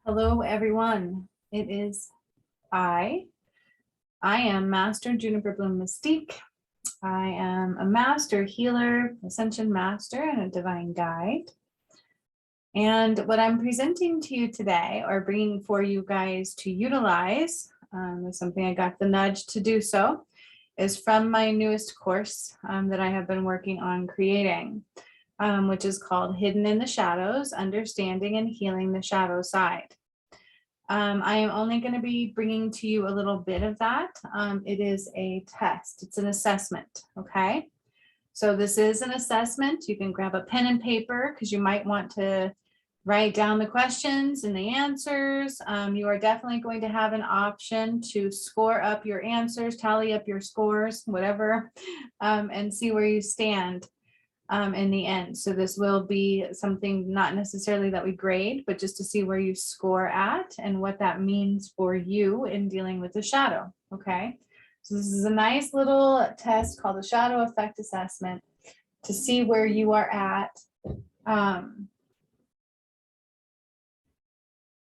Hello, everyone. It is I. I am Master Juniper Bloom Mystique. I am a master healer, ascension master, and a divine guide. And what I'm presenting to you today, or bringing for you guys to utilize, is something I got the nudge to do so, is from my newest course that I have been working on creating, which is called Hidden in the Shadows, Understanding and Healing the Shadow Side. I am only going to be bringing to you a little bit of that. It is a test. It's an assessment. Okay. So this is an assessment. You can grab a pen and paper because you might want to write down the questions and the answers. You are definitely going to have an option to score up your answers, tally up your scores, whatever, and see where you stand in the end. So this will be something not necessarily that we grade, but just to see where you score at and what that means for you in dealing with the shadow. Okay. So this is a nice little test called the Shadow Effect Assessment to see where you are at.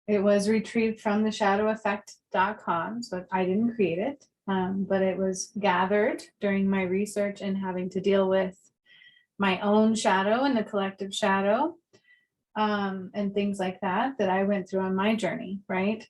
It was retrieved from the shadoweffect.com, so I didn't create it, but it was gathered during my research and having to deal with my own shadow and the collective shadow, and things like that I went through on my journey, right?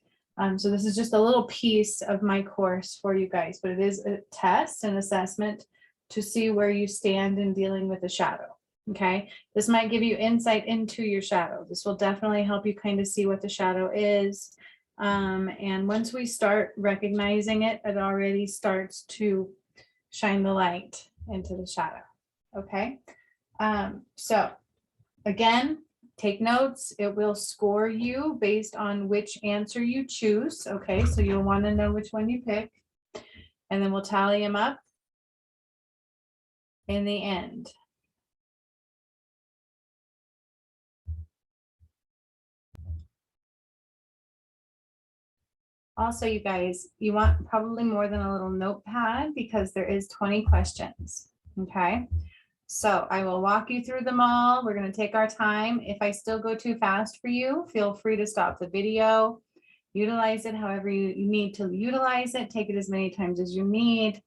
So this is just a little piece of my course for you guys, but it is a test and assessment to see where you stand in dealing with the shadow. Okay, this might give you insight into your shadow. This will definitely help you kind of see what the shadow is. And once we start recognizing it, it already starts to shine the light into the shadow. Okay. So again, take notes. It will score you based on which answer you choose. Okay, so you'll want to know which one you pick, and then we'll tally them up in the end. Also, you guys, you want probably more than a little notepad because there is 20 questions. Okay. So I will walk you through them all. We're going to take our time. If I still go too fast for you, feel free to stop the video, utilize it however you need to utilize it. Take it as many times as you need.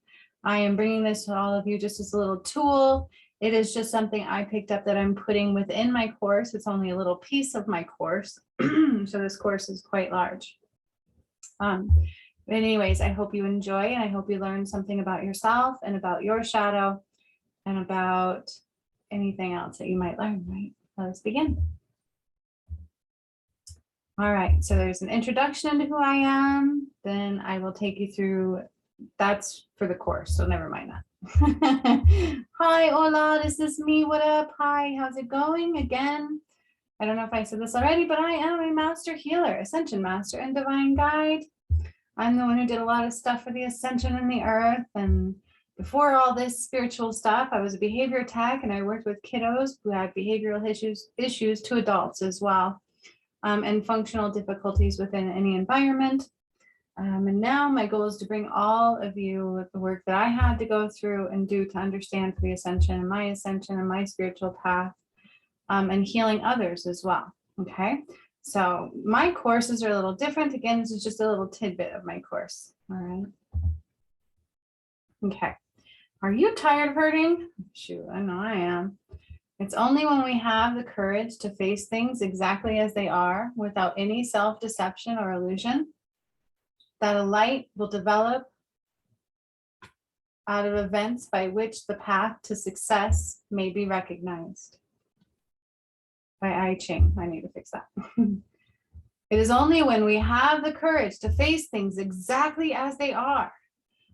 I am bringing this to all of you just as a little tool. It is just something I picked up that I'm putting within my course. It's only a little piece of my course. So this course is quite large. But anyways, I hope you enjoy and I hope you learn something about yourself and about your shadow and about anything else that you might learn, right? Let's begin. All right, so there's an introduction into who I am. Then I will take you through, that's for the course, so never mind that. Hi, hola, this is me, what up? Hi, how's it going? Again, I don't know if I said this already, but I am a master healer, ascension master, and divine guide. I'm the one who did a lot of stuff for the ascension in the earth, and before all this spiritual stuff, I was a behavior tech and I worked with kiddos who had behavioral issues to adults as well, and functional difficulties within any environment. And now my goal is to bring all of you the work that I had to go through and do to understand the ascension and my spiritual path, and healing others as well. Okay, so my courses are a little different. Again, this is just a little tidbit of my course. All right. Okay. Are you tired of hurting? Shoot, I know I am. It's only when we have the courage to face things exactly as they are without any self-deception or illusion that a light will develop out of events by which the path to success may be recognized. By I Ching. I need to fix that. It is only when we have the courage to face things exactly as they are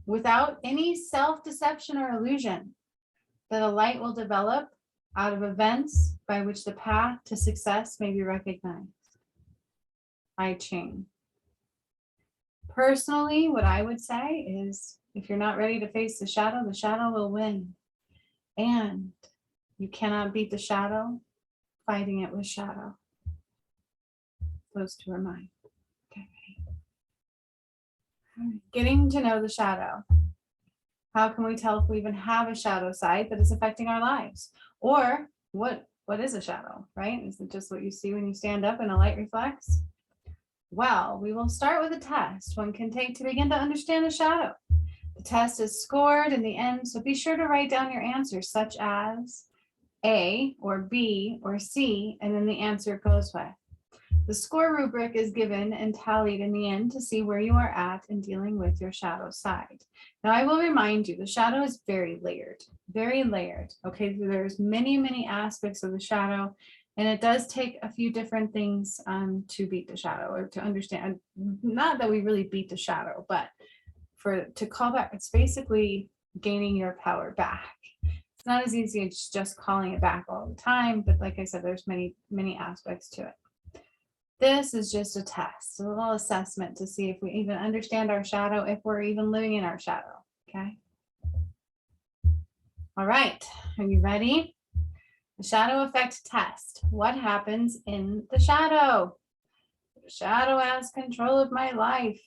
without any self-deception or illusion that a light will develop out of events by which the path to success may be recognized. I Ching. Personally, what I would say is if you're not ready to face the shadow will win. And you cannot beat the shadow fighting it with shadow. Those two are mine. Okay, ready? Getting to know the shadow. How can we tell if we even have a shadow side that is affecting our lives? Or what is a shadow, right? Is it just what you see when you stand up and a light reflects? Well, we will start with a test one can take to begin to understand the shadow. The test is scored in the end, so be sure to write down your answers, such as A or B or C, and then the answer goes with. The score rubric is given and tallied in the end to see where you are at in dealing with your shadow side. Now, I will remind you, the shadow is very layered, very layered. Okay, there's many, many aspects of the shadow, and it does take a few different things to beat the shadow or to understand. Not that we really beat the shadow, but to call back, it's basically gaining your power back. It's not as easy as just calling it back all the time, but like I said, there's many, many aspects to it. This is just a test, a little assessment to see if we even understand our shadow, if we're even living in our shadow, okay? All right, are you ready? The shadow effect test. What happens in the shadow? The shadow has control of my life.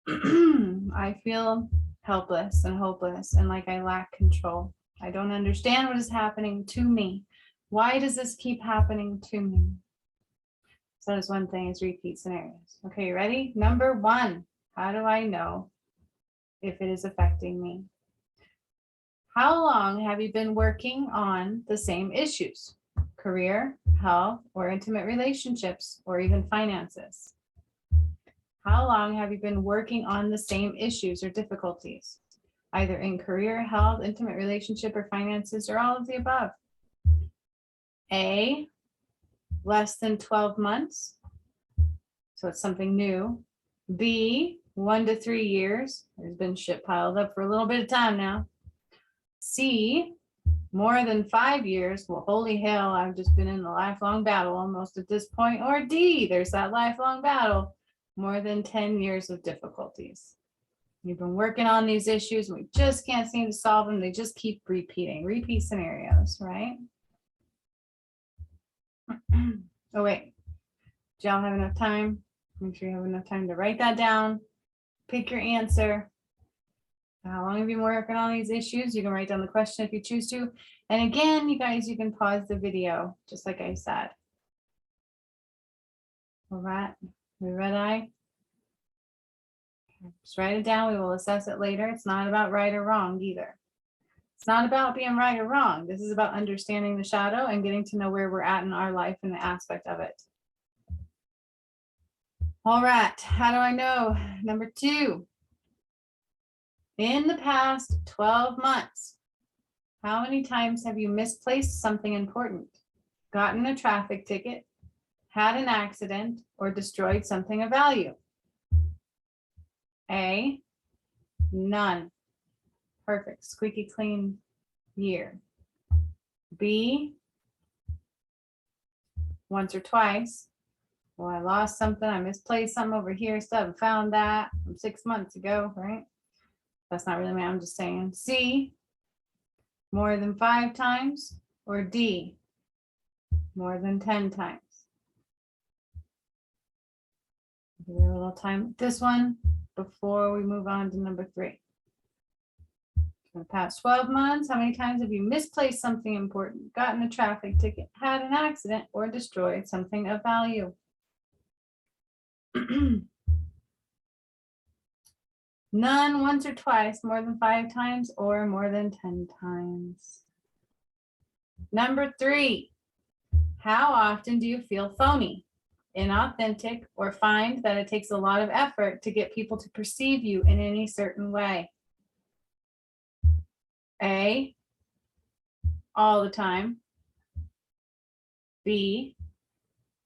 I feel helpless and hopeless and like I lack control. I don't understand what is happening to me. Why does this keep happening to me? So that's one thing, is repeat scenarios. Okay, you ready? Number one, how do I know if it is affecting me? How long have you been working on the same issues? Career, health, or intimate relationships, or even finances? How long have you been working on the same issues or difficulties? Either in career, health, intimate relationship, or finances, or all of the above? A, less than 12 months. So it's something new. B, 1 to 3 years. There's been shit piled up for a little bit of time now. C, more than 5 years. Well, holy hell, I've just been in a lifelong battle almost at this point. Or D, there's that lifelong battle. More than 10 years of difficulties. You've been working on these issues and we just can't seem to solve them. They just keep repeating, repeat scenarios, right? Oh, wait. Do y'all have enough time? Make sure you have enough time to write that down. Pick your answer. How long have you been working on these issues? You can write down the question if you choose to. And again, you guys, you can pause the video, just like I said. All right, we ready? Just write it down. We will assess it later. It's not about right or wrong either. It's not about being right or wrong. This is about understanding the shadow and getting to know where we're at in our life and the aspect of it. All right, how do I know? Number two, in the past 12 months, how many times have you misplaced something important, gotten a traffic ticket, had an accident, or destroyed something of value? A, none. Perfect, squeaky clean year. B, once or twice. Well, I lost something, I misplaced something over here, still haven't found that from 6 months ago, right? That's not really me, I'm just saying. C, more than 5 times, or D, more than 10 times. Give you a little time with this one before we move on to number 3. For the past 12 months, how many times have you misplaced something important, gotten a traffic ticket, had an accident, or destroyed something of value? None, once or twice, more than 5 times, or more than 10 times. Number 3, how often do you feel phony, inauthentic, or find that it takes a lot of effort to get people to perceive you in any certain way? A, all the time. B,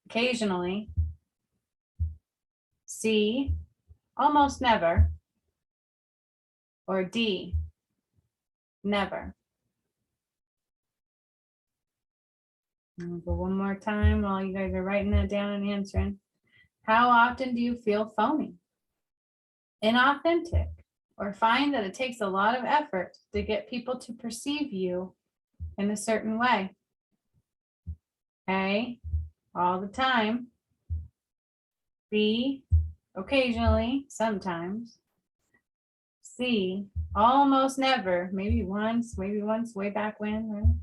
occasionally. C, almost never. Or D, never. I'll go one more time while you guys are writing that down and answering. How often do you feel phony, inauthentic, or find that it takes a lot of effort to get people to perceive you in a certain way? A, all the time. B, occasionally, sometimes. C, almost never, maybe once way back when, right?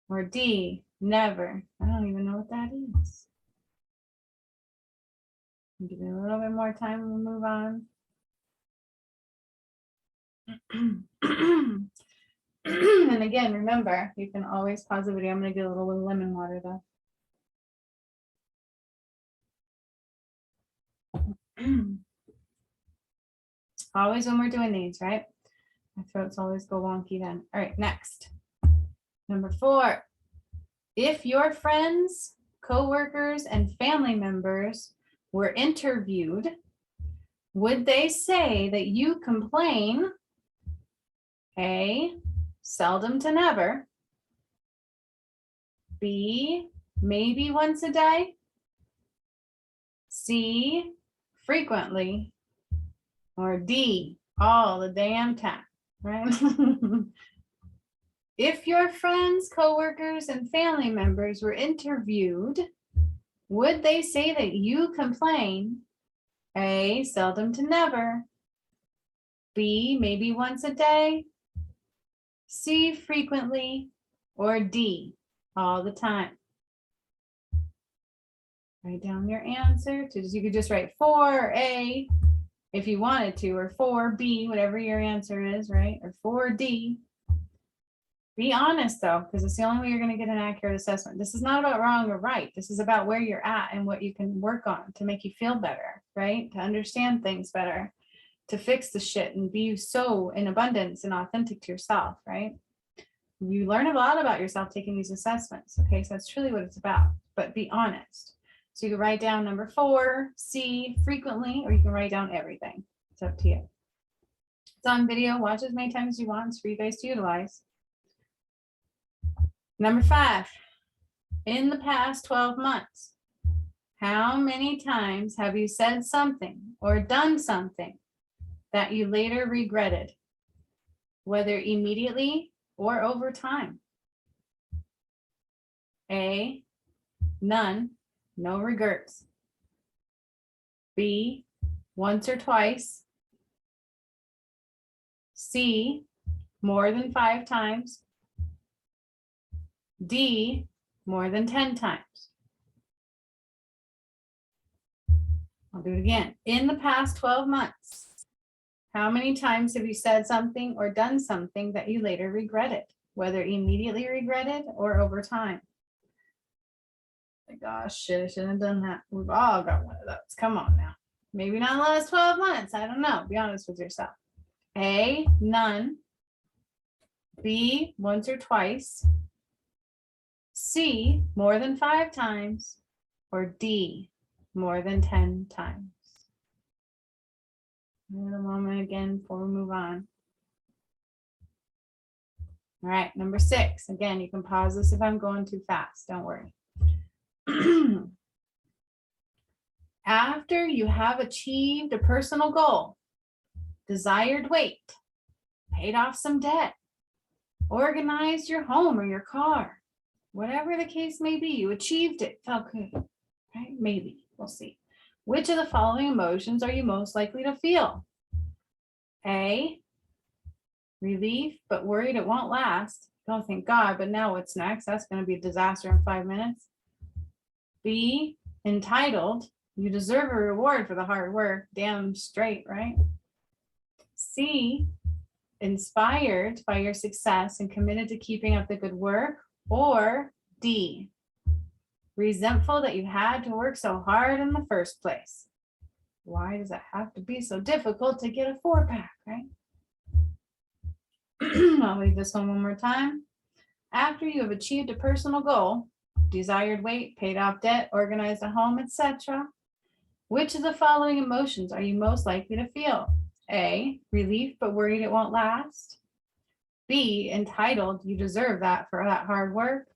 Or D, never. I don't even know what that is. Give it a little bit more time and we'll move on. And again, remember, you can always pause the video. I'm going to get a little lemon water though. Always when we're doing these, right? My throats always go wonky then. All right, next. Number 4. If your friends, coworkers, and family members were interviewed, would they say that you complain? A, seldom to never. B, maybe once a day. C, frequently. Or D, all the damn time, right? If your friends, coworkers, and family members were interviewed, would they say that you complain? A, seldom to never. B, maybe once a day. C, frequently. Or D, all the time. Write down your answer. You could just write 4A if you wanted to, or 4B, whatever your answer is, right? Or 4D. Be honest though, because it's the only way you're going to get an accurate assessment. This is not about wrong or right. This is about where you're at and what you can work on to make you feel better, right? To understand things better, to fix the shit and be so in abundance and authentic to yourself, right? You learn a lot about yourself taking these assessments. Okay, so that's truly what it's about, but be honest. So you can write down number 4, C, frequently, or you can write down everything. It's up to you. It's on video. Watch as many times as you want. It's for you guys to utilize. Number 5, in the past 12 months, how many times have you said something or done something that you later regretted, whether immediately or over time? A, none, no regrets. B, once or twice. C, more than 5 times. D, more than 10 times. I'll do it again. In the past 12 months, how many times have you said something or done something that you later regretted, whether immediately regretted or over time? My gosh, shit, I shouldn't have done that. We've all got one of those. Come on now. Maybe not in the last 12 months. I don't know. Be honest with yourself. A, none. B, once or twice. C, more than 5 times. Or D, more than 10 times. A moment again before we move on. All right, number 6. Again, you can pause this if I'm going too fast. Don't worry. After you have achieved a personal goal, desired weight, paid off some debt, organized your home or your car, whatever the case may be, you achieved it, felt good, right? Maybe, we'll see. Which of the following emotions are you most likely to feel? A, relief, but worried it won't last. Oh, thank God, but now what's next? That's going to be a disaster in 5 minutes. B, entitled, you deserve a reward for the hard work, damn straight, right? C, inspired by your success and committed to keeping up the good work. Or D, resentful that you had to work so hard in the first place. Why does it have to be so difficult to get a 4-pack, right? I'll read this one more time. After you have achieved a personal goal, desired weight, paid off debt, organized a home, etc., which of the following emotions are you most likely to feel? A, relief but worried it won't last. B, entitled, you deserve that for that hard work.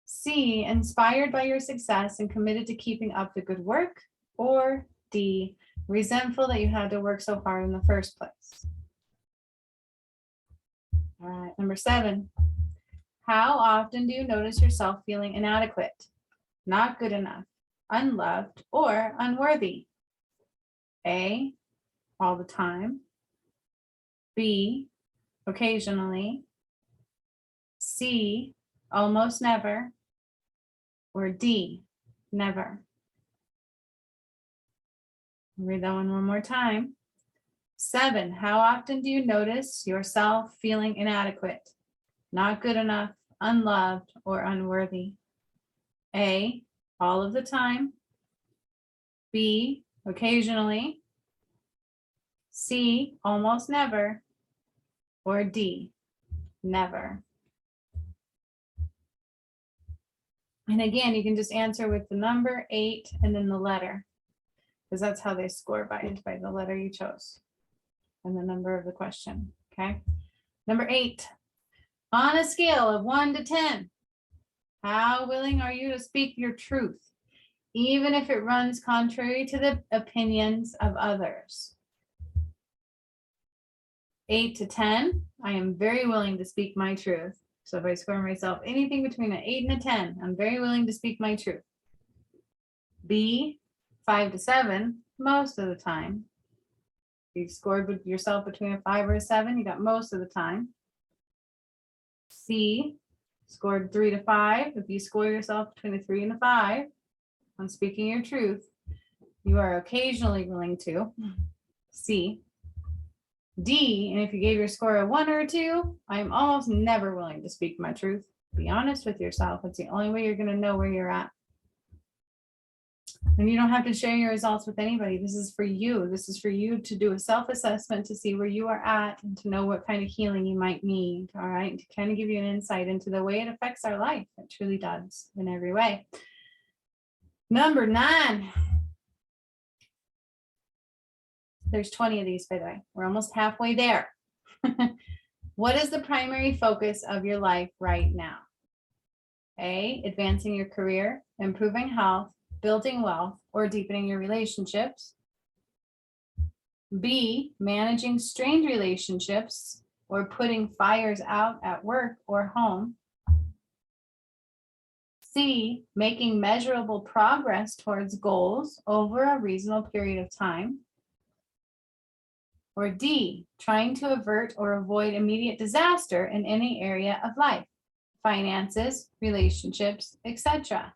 C, inspired by your success and committed to keeping up the good work. Or D, resentful that you had to work so hard in the first place. All right, number 7. How often do you notice yourself feeling inadequate, not good enough, unloved, or unworthy? A, all the time. B, occasionally. C, almost never. Or D, never. Read that one more time. 7, how often do you notice yourself feeling inadequate, not good enough, unloved, or unworthy? A, all of the time. B, occasionally. C, almost never. Or D, never. And again, you can just answer with the number 8 and then the letter, because that's how they score by the letter you chose and the number of the question. Okay. Number 8, on a scale of 1 to 10, how willing are you to speak your truth, even if it runs contrary to the opinions of others? 8 to 10, I am very willing to speak my truth. So if I score myself anything between an 8 and a 10, I'm very willing to speak my truth. B, 5 to 7, most of the time. If you've scored yourself between a 5 or a 7, you got most of the time. C, scored 3 to 5. If you score yourself between a 3 and a 5 on speaking your truth, you are occasionally willing to. C. D, and if you gave your score a 1 or a 2, I'm almost never willing to speak my truth. Be honest with yourself. It's the only way you're going to know where you're at. And you don't have to share your results with anybody. This is for you. This is for you to do a self-assessment to see where you are at and to know what kind of healing you might need. All right. To kind of give you an insight into the way it affects our life. It truly does in every way. Number 9. There's 20 of these, by the way. We're almost halfway there. What is the primary focus of your life right now? A, advancing your career, improving health, building wealth, or deepening your relationships. B, managing strained relationships or putting fires out at work or home. C, making measurable progress towards goals over a reasonable period of time. Or D, trying to avert or avoid immediate disaster in any area of life, finances, relationships, etc.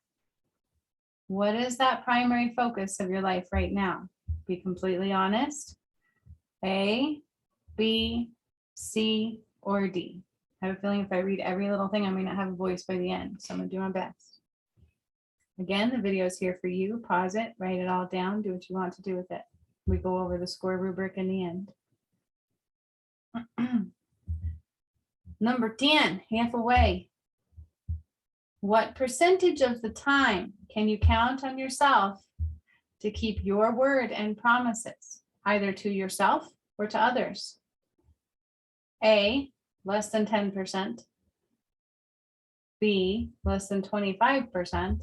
What is that primary focus of your life right now? Be completely honest. A, B, C, or D. I have a feeling if I read every little thing, I may not have a voice by the end, so I'm gonna do my best. Again, the video is here for you. Pause it, write it all down, do what you want to do with it. We go over the score rubric in the end. Number 10, half away. What percentage of the time can you count on yourself to keep your word and promises, either to yourself or to others? A, less than 10%. B, less than 25%.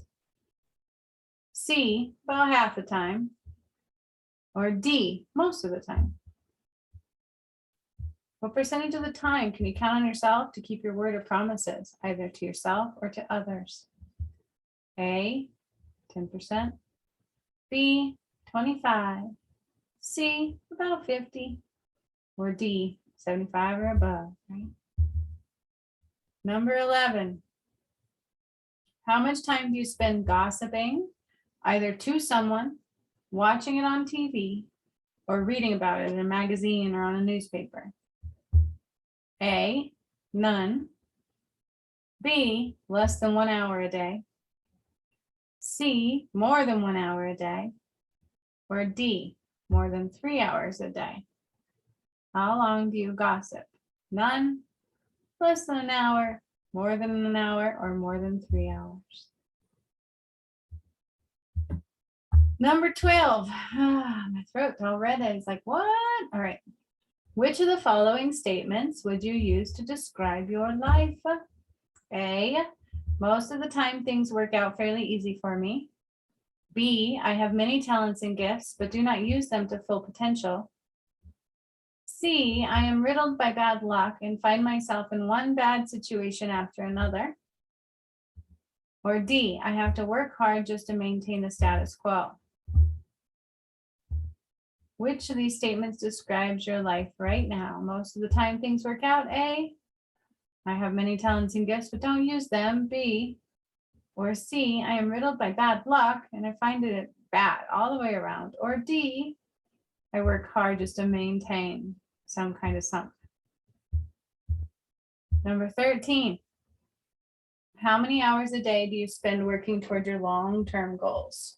C, about half the time. Or D, most of the time. What percentage of the time can you count on yourself to keep your word or promises, either to yourself or to others? A, 10%. B, 25. C, about 50. Or D, 75 or above, right? Number 11. How much time do you spend gossiping, either to someone, watching it on TV, or reading about it in a magazine or on a newspaper? A, none. B, less than 1 hour a day. C, more than 1 hour a day. Or D, more than 3 hours a day. How long do you gossip? None, less than an hour, more than an hour, or more than 3 hours. Number 12. My throat's all red. It's like, what? All right. Which of the following statements would you use to describe your life? A, most of the time things work out fairly easy for me. B, I have many talents and gifts, but do not use them to full potential. C, I am riddled by bad luck and find myself in one bad situation after another. Or D, I have to work hard just to maintain the status quo. Which of these statements describes your life right now? Most of the time things work out. A, I have many talents and gifts, but don't use them. B, or C, I am riddled by bad luck and I find it bad all the way around. Or D, I work hard just to maintain some kind of something. Number 13. How many hours a day do you spend working toward your long-term goals?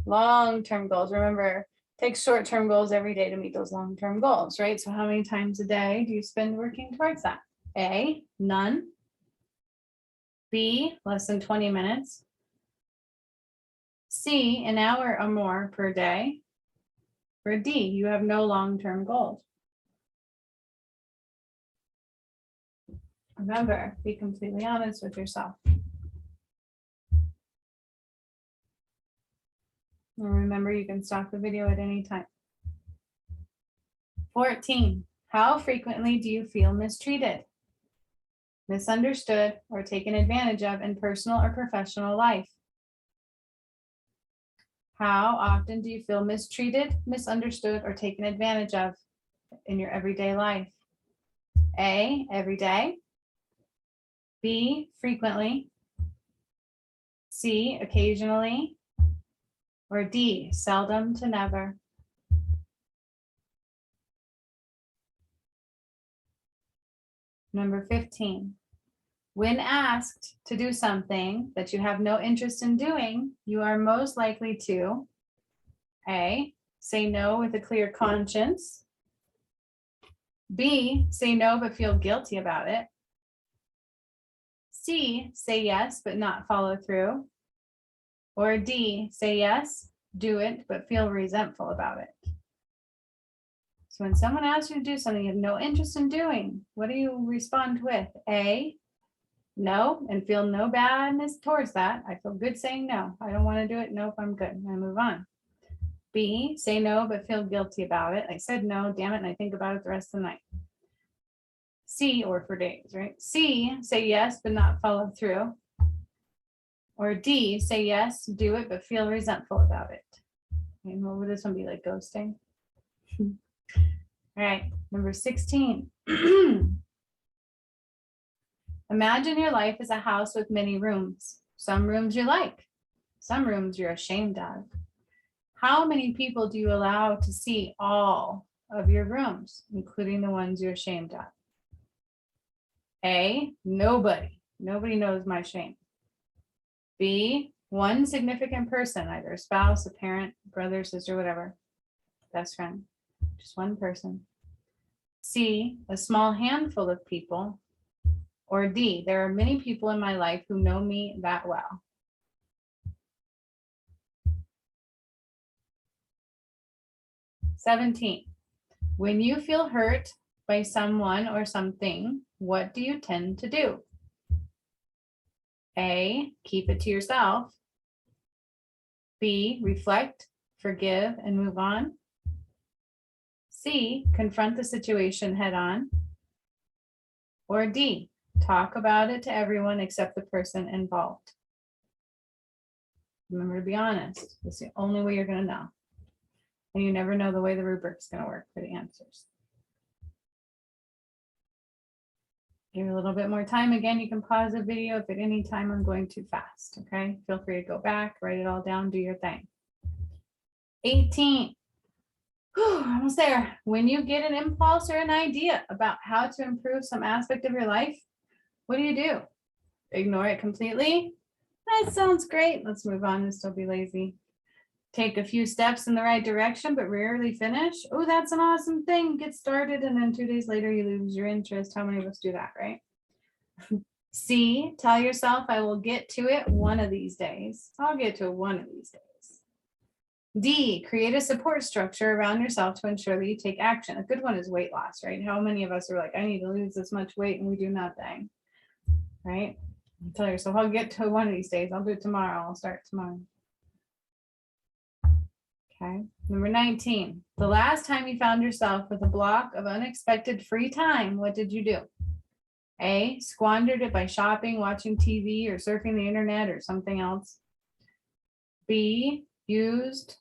Long-term goals. Remember, take short-term goals every day to meet those long-term goals, right? So how many times a day do you spend working towards that? A, none. B, less than 20 minutes. C, an hour or more per day. Or D, you have no long-term goals. Remember, be completely honest with yourself. And remember, you can stop the video at any time. 14, how frequently do you feel mistreated, misunderstood, or taken advantage of in personal or professional life? How often do you feel mistreated, misunderstood, or taken advantage of in your everyday life? A, every day. B, frequently. C, occasionally. Or D, seldom to never. Number 15. When asked to do something that you have no interest in doing, you are most likely to A, say no with a clear conscience. B, say no but feel guilty about it. C, say yes but not follow through. Or D, say yes, do it, but feel resentful about it. So when someone asks you to do something you have no interest in doing, what do you respond with? A, no, and feel no badness towards that. I feel good saying no. I don't want to do it. Nope, I'm good. I move on. B, say no, but feel guilty about it. I said no, damn it, and I think about it the rest of the night. C, or for days, right? C, say yes, but not follow through. Or D, say yes, do it, but feel resentful about it. And what would this one be, like ghosting? All right, number 16. Imagine your life as a house with many rooms. Some rooms you like, some rooms you're ashamed of. How many people do you allow to see all of your rooms, including the ones you're ashamed of? A, nobody. Nobody knows my shame. B, one significant person, either a spouse, a parent, brother, sister, whatever, best friend, just one person. C, a small handful of people. Or D, there are many people in my life who know me that well. "17, when you feel hurt by someone or something, what do you tend to do? A, keep it to yourself. B, reflect, forgive, and move on. C, confront the situation head on. Or D, talk about it to everyone except the person involved." Remember to be honest. It's the only way you're going to know. And you never know the way the rubric's going to work for the answers. Give it a little bit more time. Again, you can pause the video if at any time I'm going too fast. Okay, feel free to go back, write it all down, do your thing. 18. Whew, almost there. When you get an impulse or an idea about how to improve some aspect of your life, what do? Ignore it completely? That sounds great. Let's move on and still be lazy. Take a few steps in the right direction, but rarely finish. Oh, that's an awesome thing. Get started, and then 2 days later, you lose your interest. How many of us do that, right? C, tell yourself, I will get to it one of these days. I'll get to it one of these days. D, create a support structure around yourself to ensure that you take action. A good one is weight loss, right? How many of us are like, I need to lose this much weight, and we do nothing, right? Tell yourself, I'll get to it one of these days. I'll do it tomorrow. I'll start tomorrow. Okay, number 19. The last time you found yourself with a block of unexpected free time, what did you do? A, squandered it by shopping, watching TV, or surfing the internet, or something else. B, used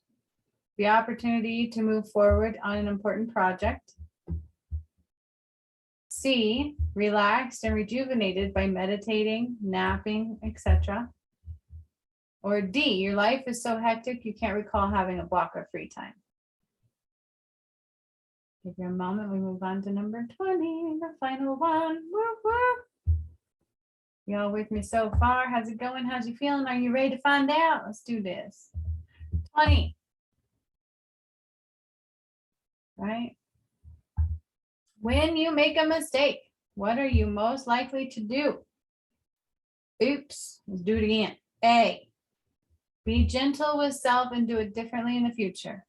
the opportunity to move forward on an important project. C, relaxed and rejuvenated by meditating, napping, etc. Or D, your life is so hectic you can't recall having a block of free time. Give you a moment. We move on to number 20, the final one. Woo, woo. Y'all with me so far? How's it going? How's you feeling? Are you ready to find out? Let's do this. 20. Right? When you make a mistake, what are you most likely to do? Oops, let's do it again. A, be gentle with self and do it differently in the future.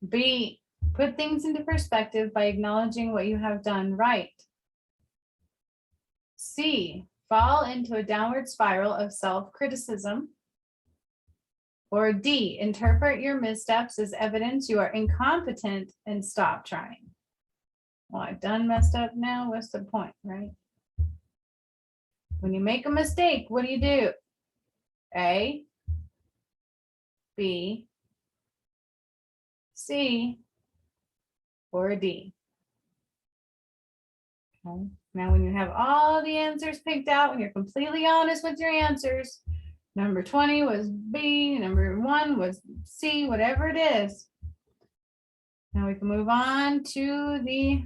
B, put things into perspective by acknowledging what you have done right. C, fall into a downward spiral of self-criticism. Or D, interpret your missteps as evidence you are incompetent and stop trying. Well, I've done messed up now. What's the point, right? When you make a mistake, what do? A, B, C, or D. Okay. Now, when you have all the answers picked out and you're completely honest with your answers, number 20 was B, number 1 was C, whatever it is. Now we can move on to the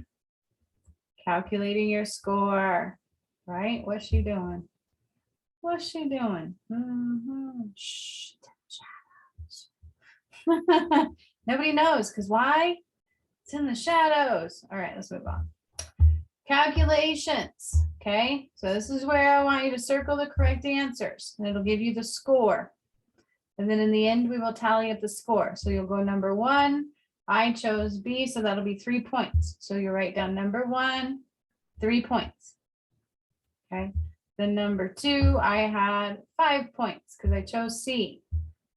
calculating your score, right? What's she doing? What's she doing? Shh. Nobody knows, because why? It's in the shadows. All right, let's move on. Calculations. Okay, so this is where I want you to circle the correct answers, and it'll give you the score. And then in the end, we will tally up the score. So you'll go number 1. I chose B, so that'll be 3 points. So you write down number 1, 3 points. Okay, then number 2, I had 5 points because I chose C.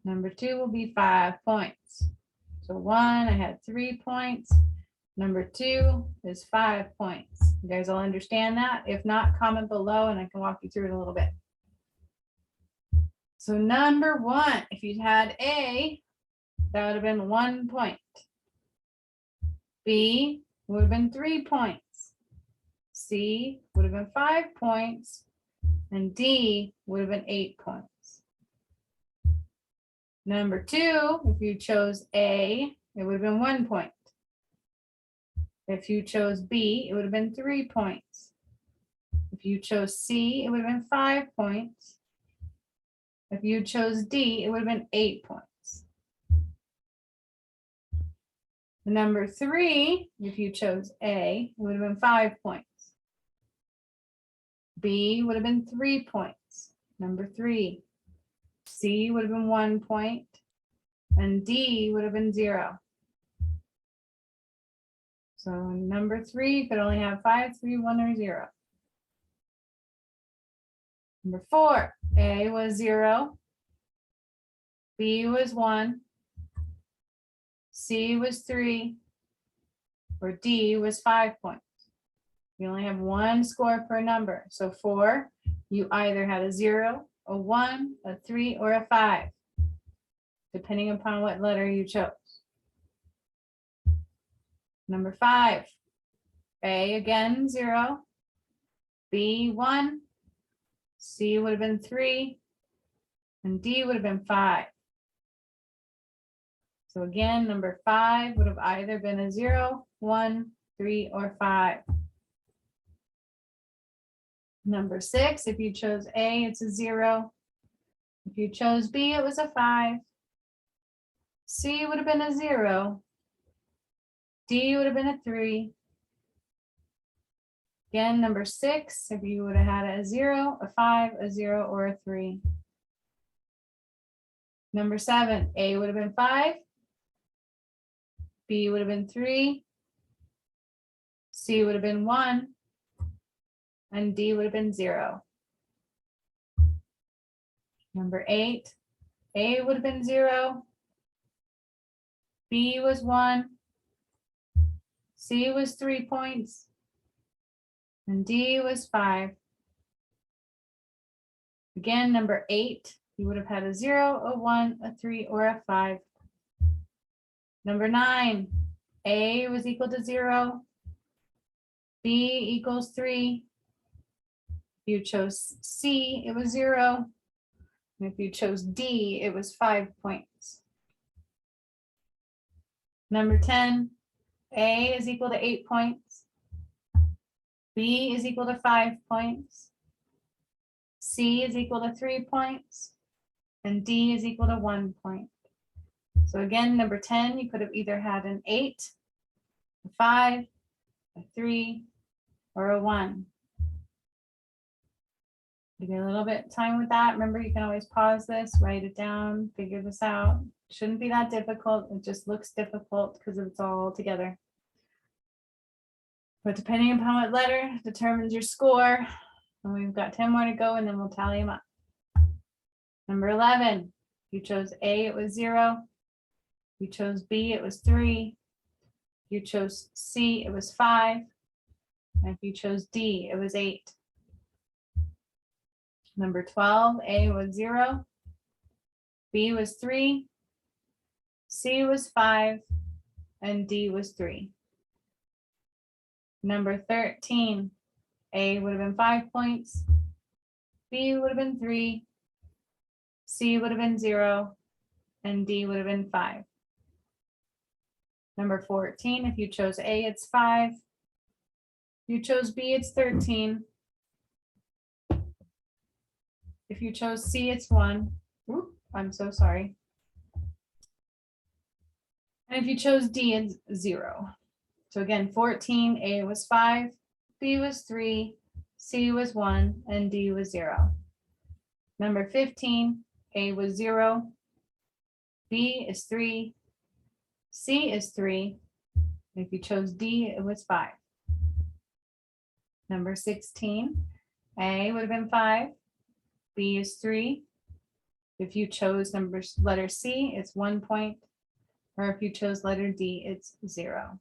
Number 2 will be 5 points. So 1, I had 3 points. Number 2 is 5 points. You guys all understand that? If not, comment below and I can walk you through it a little bit. So number 1, if you'd had A, that would have been 1 point. B would have been 3 points. C would have been 5 points. And D would have been 8 points. Number 2, if you chose A, it would have been 1 point. If you chose B, it would have been 3 points. If you chose C, it would have been 5 points. If you chose D, it would have been 8 points. Number 3, if you chose A, it would have been 5 points. B would have been 3 points. Number 3. C would have been 1 point. And D would have been 0. So number 3, you could only have 5, 3, 1, or 0. Number 4, A was 0. B was 1. C was 3. Or D was 5 points. You only have 1 score per number. So 4, you either had a 0, a 1, a 3, or a 5, depending upon what letter you chose. Number 5, A again 0, B 1, C would have been 3, and D would have been 5. So again, number 5 would have either been a 0, 1, 3, or 5. Number 6, if you chose A, it's a 0. If you chose B, it was a 5. C would have been a 0. D would have been a 3. Again, number 6, if you would have had a 0, a 5, a 0, or a 3. Number 7, A would have been 5. B would have been 3. C would have been 1. And D would have been 0. Number 8, A would have been 0. B was 1. C was 3 points. And D was 5. Again, number 8, you would have had a 0, a 1, a 3, or a 5. Number 9, A was equal to 0. B equals 3. If you chose C, it was 0. And if you chose D, it was 5 points. Number 10, A is equal to 8 points. B is equal to 5 points. C is equal to 3 points. And D is equal to 1 point. So again, number 10, you could have either had an 8, a 5, a 3, or a 1. Give you a little bit of time with that. Remember, you can always pause this, write it down, figure this out. Shouldn't be that difficult. It just looks difficult because it's all together. But depending upon what letter determines your score, and we've got 10 more to go, and then we'll tally them up. Number 11, you chose A, it was 0. You chose B, it was 3. You chose C, it was 5. And if you chose D, it was 8. Number 12, A was 0. B was 3. C was 5. And D was 3. Number 13, A would have been 5 points. B would have been 3. C would have been 0. And D would have been 5. Number 14, if you chose A, it's 5. If you chose B, it's 13. If you chose C, it's 1. Ooh, I'm so sorry. And if you chose D, it's 0. So again, 14, A was 5, B was 3, C was 1, and D was 0. Number 15, A was 0, B is 3, C is 3. If you chose D, it was 5. Number 16, A would have been 5, B is 3. If you chose letter C, it's 1 point. Or if you chose letter D, it's 0.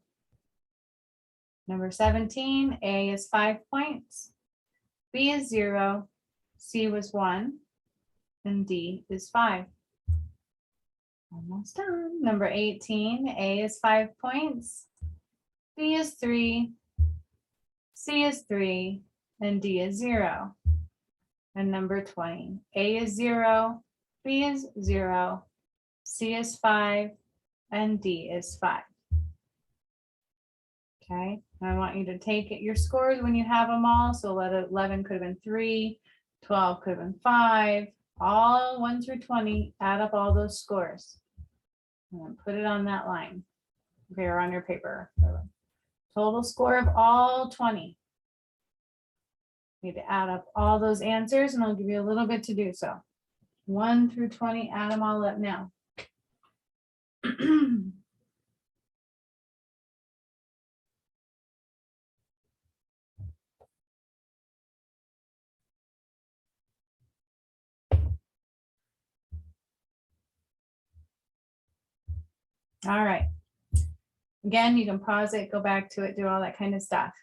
Number 17, A is 5 points, B is 0, C was 1, and D is 5. Almost done. Number 18, A is 5 points, B is 3, C is 3, and D is 0. And number 20, A is 0, B is 0, C is 5, and D is 5. Okay, I want you to take your scores when you have them all. So 11 could have been 3, 12 could have been 5, all 1 through 20, add up all those scores. And then put it on that line. Okay, or on your paper. Total score of all 20. Need to add up all those answers, and I'll give you a little bit to do so. 1 through 20, add them all up now. All right. Again, you can pause it, go back to it, do all that kind of stuff.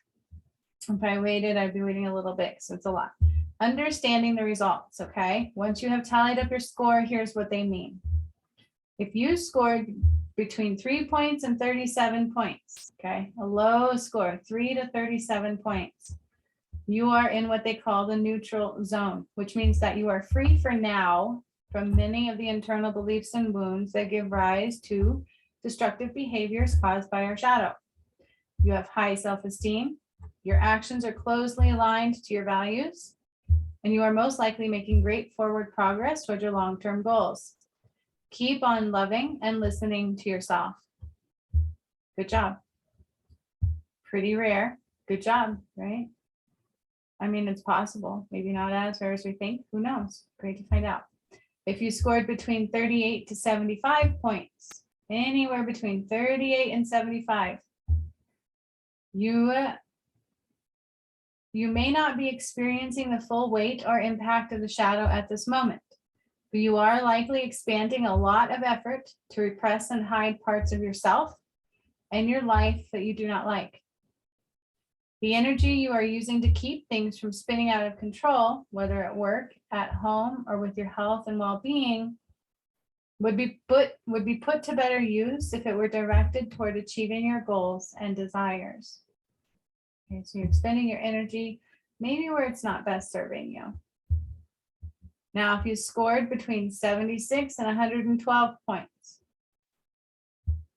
If I waited, I'd be waiting a little bit, so it's a lot. Understanding the results, okay? Once you have tallied up your score, here's what they mean. If you scored between 3 points and 37 points, okay, a low score, 3 to 37 points, you are in what they call the neutral zone, which means that you are free for now from many of the internal beliefs and wounds that give rise to destructive behaviors caused by our shadow. You have high self-esteem, your actions are closely aligned to your values, and you are most likely making great forward progress toward your long-term goals. Keep on loving and listening to yourself. Good job. Pretty rare. Good job, right? I mean, it's possible. Maybe not as rare as we think. Who knows? Great to find out. If you scored between 38 to 75 points, anywhere between 38 and 75, you may not be experiencing the full weight or impact of the shadow at this moment, but you are likely expanding a lot of effort to repress and hide parts of yourself and your life that you do not like. The energy you are using to keep things from spinning out of control, whether at work, at home, or with your health and well-being, would be put to better use if it were directed toward achieving your goals and desires. Okay, so you're expending your energy maybe where it's not best serving you. Now, if you scored between 76 and 112 points,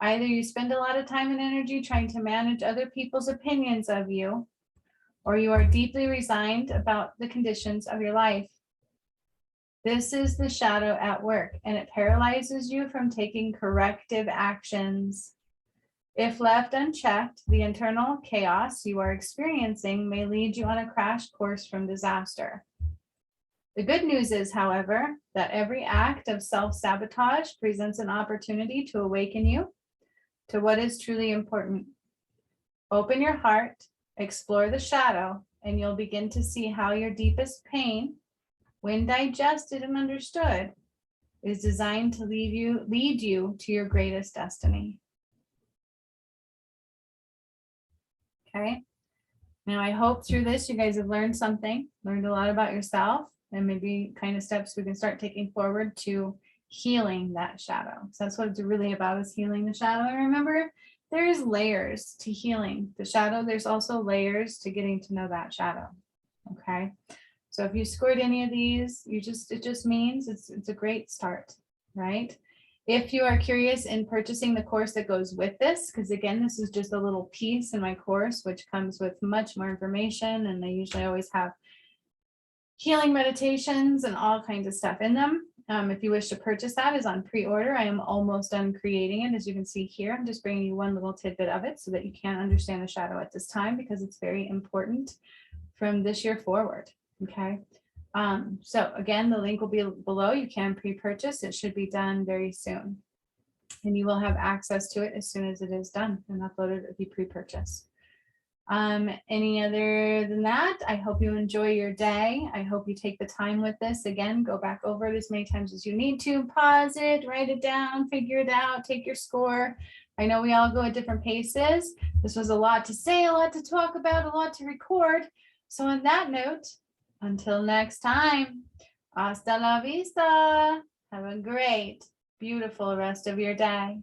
Either you spend a lot of time and energy trying to manage other people's opinions of you, or you are deeply resigned about the conditions of your life. This is the shadow at work, and it paralyzes you from taking corrective actions. If left unchecked, the internal chaos you are experiencing may lead you on a crash course from disaster. The good news is, however, that every act of self-sabotage presents an opportunity to awaken you to what is truly important. Open your heart, explore the shadow, and you'll begin to see how your deepest pain, when digested and understood, is designed to lead you to your greatest destiny. Okay. Now, I hope through this, you guys have learned something, learned a lot about yourself, and maybe kind of steps we can start taking forward to healing that shadow. So that's what it's really about, is healing the shadow. And remember, there's layers to healing the shadow. There's also layers to getting to know that shadow. Okay. So if you scored any of these, it just means it's a great start, right? If you are curious in purchasing the course that goes with this, because again, this is just a little piece in my course, which comes with much more information, and they usually always have healing meditations and all kinds of stuff in them. If you wish to purchase that, is on pre-order. I am almost done creating it. As you can see here, I'm just bringing you one little tidbit of it so that you can understand the shadow at this time, because it's very important from this year forward. Okay. So again, the link will be below. You can pre-purchase. It should be done very soon, and you will have access to it as soon as it is done and uploaded if you pre-purchase. Any other than that, I hope you enjoy your day. I hope you take the time with this. Again, go back over it as many times as you need to, pause it, write it down, figure it out, take your score. I know we all go at different paces. This was a lot to say, a lot to talk about, a lot to record. So on that note, until next time, hasta la vista. Have a great, beautiful rest of your day.